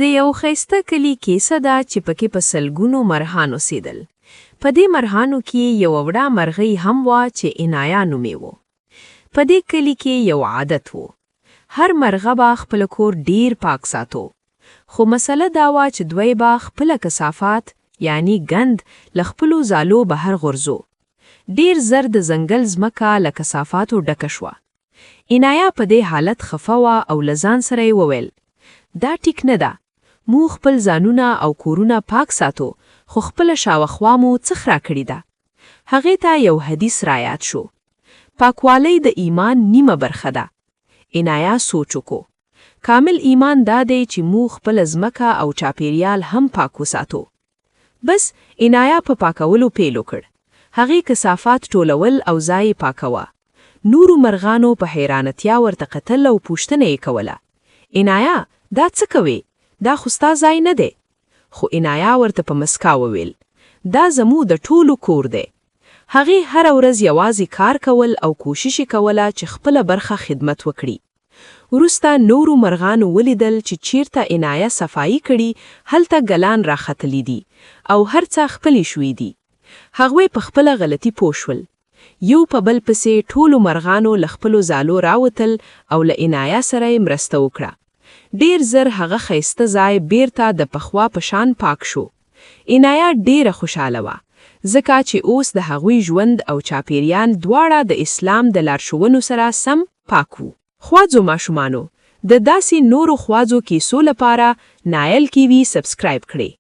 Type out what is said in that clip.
د یو ښایسته کلي کیسه ده چې پکې په سلګونو مرغان اوسېدل. په دې مرغانو کې یو وړه مرغۍ هم وه چې عنایا نومې و. په دې کلي کې یو عادت و. هر مرغه به خپل کور ډیر پاک ساتو. خو مسله دا وه چې دوی به خپل کثافات یعنی ګند له خپلو ځالو بهر غورځو. ډیر زر د ځنګل ځمکه له کثافاتو ډکه شوه. عنایا په دې حالت خفه وه او له ځان سره یې وویل دا ټیک نه ده. موږ خپل ځانونه او کورونه پاک ساتو خو خپل شاوخوا مو څه خرا کړې ده. هغې ته یو حدیث رایاد شو. پاکوالی د ایمان نیمه برخه ده. عنایا سوچ وکړو. کامل ایمان دا دی چې موږ خپل ځمکه او چاپیریال هم پاک وساتو. بس عنایا په پاکولو پیل وکړ. هغې کثافات ټولول او ځای پاکوه. نورو مرغانو په حیرانتیا ورته کتل او پوښتنه یې کوله. عنایا دا څه کوې؟ دا خو ستا ځای نه دی. خو عنایا ورته په مسکا وویل دا زموږ د ټولو کور دی. هغې هره ورځ یوازې کار کول او کوشش یې کوله چې خپله برخه خدمت وکړي. وروسته نورو مرغانو ولیدل چې چیرته عنایا صفایي کړي هلته ګلان راختلی دي او هر څه خپلې شوي دي. هغوی په خپله غلطي پوه شول. یو په بل پسې ټولو مرغانو له خپلو ځالو راوتل او له عنایا سره یې مرسته وکړه. ډیر زر هغه ښایسته ځای بیرته د پخوا په شان پاک شو. عنایا ډیره خوشحاله وه ځکه چې اوس د هغوی ژوند او چاپیریال دواړه د اسلام د لارښوونو سره سم پاک وو. خوازو ماشومانو د داسې نورو خوازو کیسو لپاره نایل کیوي سبسکرایب کړئ.